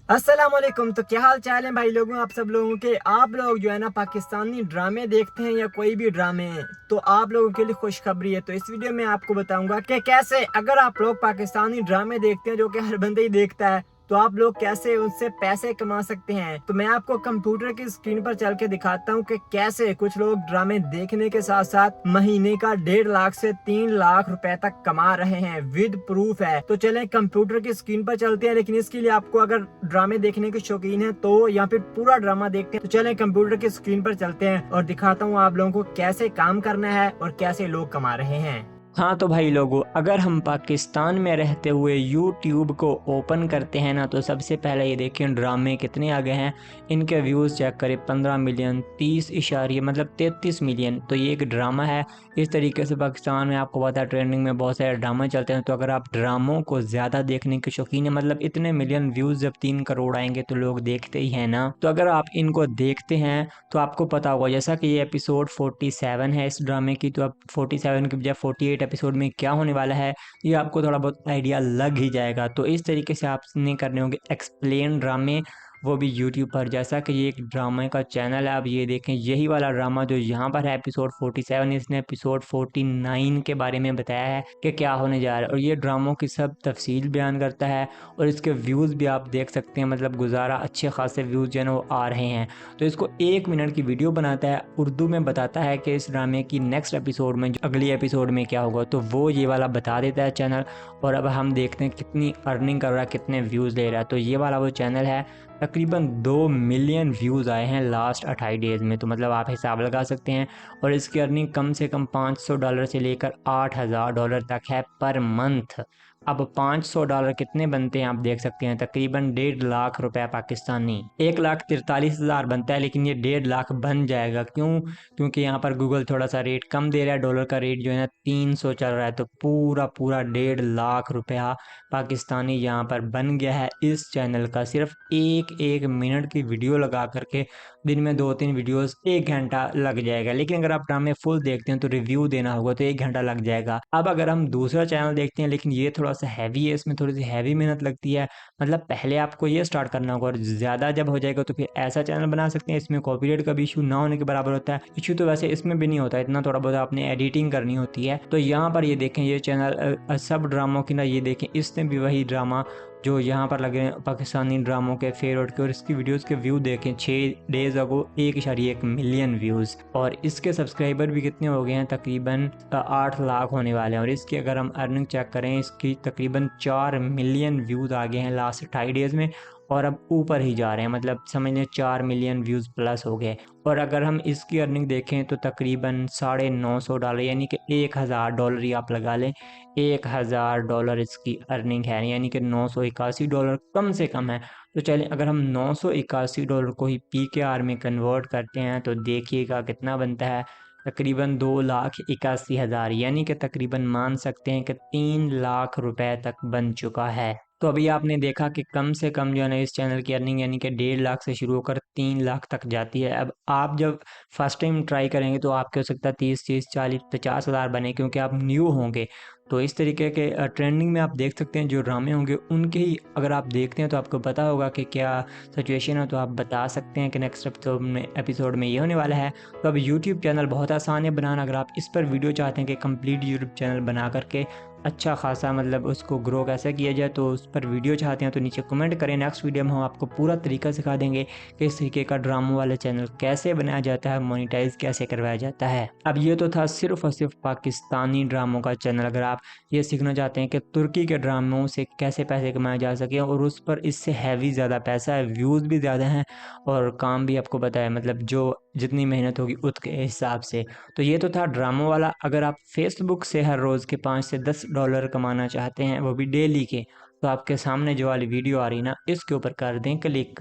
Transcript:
अस्सलामुअलैकुम। तो क्या हाल चाल है भाई लोगों, आप सब लोगों के। आप लोग जो है ना पाकिस्तानी ड्रामे देखते हैं या कोई भी ड्रामे हैं, तो आप लोगों के लिए खुशखबरी है। तो इस वीडियो में आपको बताऊंगा कि कैसे अगर आप लोग पाकिस्तानी ड्रामे देखते हैं, जो कि हर बंदा ही देखता है, तो आप लोग कैसे उनसे पैसे कमा सकते हैं। तो मैं आपको कंप्यूटर की स्क्रीन पर चल के दिखाता हूँ कि कैसे कुछ लोग ड्रामे देखने के साथ साथ महीने का 1.5 लाख से 3 लाख रुपए तक कमा रहे हैं। विद प्रूफ है। तो चलें कंप्यूटर की स्क्रीन पर चलते हैं, लेकिन इसके लिए आपको अगर ड्रामे देखने के शौकीन है तो या फिर पूरा ड्रामा देखते हैं, तो चलें कंप्यूटर की स्क्रीन पर चलते हैं और दिखाता हूँ आप लोगों को कैसे काम करना है और कैसे लोग कमा रहे हैं। हाँ तो भाई लोगों, अगर हम पाकिस्तान में रहते हुए यूट्यूब को ओपन करते हैं ना, तो सबसे पहले ये देखें ड्रामे कितने आ गए हैं। इनके व्यूज़ चेक करें, 15 मिलियन, 30 इशारिया मतलब 33 मिलियन। तो ये एक ड्रामा है। इस तरीके से पाकिस्तान में आपको पता है ट्रेंडिंग में बहुत सारे ड्रामा चलते हैं। तो अगर आप ड्रामों को ज़्यादा देखने के शौकीन है, मतलब इतने मिलियन व्यूज़ जब 3 करोड़ आएंगे तो लोग देखते ही हैं ना। तो अगर आप इनको देखते हैं तो आपको पता होगा, जैसा कि ये एपिसोड 47 है इस ड्रामे की, तो अब 47 की बजाय 48 एपिसोड में क्या होने वाला है ये आपको थोड़ा बहुत आइडिया लग ही जाएगा। तो इस तरीके से आपने करने होंगे एक्सप्लेन ड्रामे, वो भी यूट्यूब पर। जैसा कि ये एक ड्रामे का चैनल है, आप ये देखें यही वाला ड्रामा जो यहाँ पर है एपिसोड 47, इसने एपिसोड 49 के बारे में बताया है कि क्या होने जा रहा है, और ये ड्रामों की सब तफसील बयान करता है। और इसके व्यूज़ भी आप देख सकते हैं, मतलब गुजारा अच्छे खासे व्यूज़ जो है ना वो आ रहे हैं। तो इसको 1 मिनट की वीडियो बनाता है, उर्दू में बताता है कि इस ड्रामे की नेक्स्ट एपिसोड में, अगली एपिसोड में क्या होगा, तो वो ये वाला बता देता है चैनल। और अब हम देखते हैं कितनी अर्निंग कर रहा है, कितने व्यूज़ ले रहा है। तो ये वाला वो चैनल है। तकरीबन 2 मिलियन व्यूज़ आए हैं लास्ट 28 डेज़ में, तो मतलब आप हिसाब लगा सकते हैं। और इसकी अर्निंग कम से कम $500 से लेकर $8000 तक है पर मंथ। अब $500 कितने बनते हैं आप देख सकते हैं, तकरीबन 1.5 लाख रुपए पाकिस्तानी। 1,43,000 बनता है, लेकिन ये 1.5 लाख बन जाएगा। क्यों? क्योंकि यहाँ पर गूगल थोड़ा सा रेट कम दे रहा है, डॉलर का रेट जो है ना 300 चल रहा है। तो पूरा पूरा 1.5 लाख रुपया पाकिस्तानी यहाँ पर बन गया है इस चैनल का, सिर्फ एक एक मिनट की वीडियो लगा करके। दिन में 2-3 वीडियोस, 1 घंटा लग जाएगा। लेकिन अगर आप ड्रामे फुल देखते हैं तो रिव्यू देना होगा तो 1 घंटा लग जाएगा। अब अगर हम दूसरा चैनल देखते हैं, लेकिन ये थोड़ा सा हैवी है, इसमें थोड़ी सी हैवी मेहनत लगती है। मतलब पहले आपको ये स्टार्ट करना होगा, और ज़्यादा जब हो जाएगा तो फिर ऐसा चैनल बना सकते हैं। इसमें कॉपीराइट का भी इशू ना होने के बराबर होता है। इशू तो वैसे इसमें भी नहीं होता, इतना थोड़ा बहुत आपने एडिटिंग करनी होती है। तो यहाँ पर ये देखें, ये चैनल सब ड्रामों की ना, ये देखें इसने भी वही ड्रामा जो यहाँ पर लगे हैं पाकिस्तानी ड्रामों के फेवरेट के, और इसकी वीडियोस के व्यू देखें 6 डेज अगो 1.1 मिलियन व्यूज़। और इसके सब्सक्राइबर भी कितने हो गए हैं, तकरीबन 8 लाख होने वाले हैं। और इसकी अगर हम अर्निंग चेक करें, इसकी तकरीबन 4 मिलियन व्यूज़ आ गए हैं लास्ट 28 डेज़ में। और अब ऊपर ही जा रहे हैं, मतलब समझ लें 4 मिलियन व्यूज़ प्लस हो गए। और अगर हम इसकी अर्निंग देखें तो तकरीबन $950, यानी कि $1000 ही आप लगा लें। $1000 इसकी अर्निंग है, यानी कि $981 कम से कम है। तो चलें, अगर हम $981 को ही PKR में कन्वर्ट करते हैं तो देखिएगा कितना बनता है। तकरीबन 2,81,000, यानी कि तकरीबन मान सकते हैं कि 3 लाख रुपए तक बन चुका है। तो अभी आपने देखा कि कम से कम जो है ना इस चैनल की अर्निंग, यानी कि 1.5 लाख से शुरू होकर 3 लाख तक जाती है। अब आप जब फर्स्ट टाइम ट्राई करेंगे तो आपके हो सकता है 30 40 50 हज़ार बने, क्योंकि आप न्यू होंगे। तो इस तरीके के ट्रेंडिंग में आप देख सकते हैं जो ड्रामे होंगे उनके ही अगर आप देखते हैं तो आपको पता होगा कि क्या सिचुएशन है। तो आप बता सकते हैं कि नेक्स्ट एपिसोड में ये होने वाला है। तो अब यूट्यूब चैनल बहुत आसान है बनाना। अगर आप इस पर वीडियो चाहते हैं कि कंप्लीट यूट्यूब चैनल बना करके अच्छा खासा मतलब उसको ग्रो कैसे किया जाए, तो उस पर वीडियो चाहते हैं तो नीचे कमेंट करें। नेक्स्ट वीडियो में हम आपको पूरा तरीका सिखा देंगे कि इस तरीके का ड्रामा वाला चैनल कैसे बनाया जाता है, मोनेटाइज कैसे करवाया जाता है। अब ये तो था सिर्फ और सिर्फ पाकिस्तानी ड्रामों का चैनल। अगर आप ये सीखना चाहते हैं कि तुर्की के ड्रामों से कैसे पैसे कमाए जा सके, और उस पर इससे हैवी ज़्यादा पैसा है, व्यूज़ भी ज़्यादा हैं और काम भी आपको पता है, मतलब जो जितनी मेहनत होगी उसके हिसाब से। तो ये तो था ड्रामों वाला। अगर आप फेसबुक से हर रोज़ के $5 से $10 कमाना चाहते हैं, वो भी डेली के, तो आपके सामने जो वाली वीडियो आ रही है ना, इसके ऊपर कर दें क्लिक।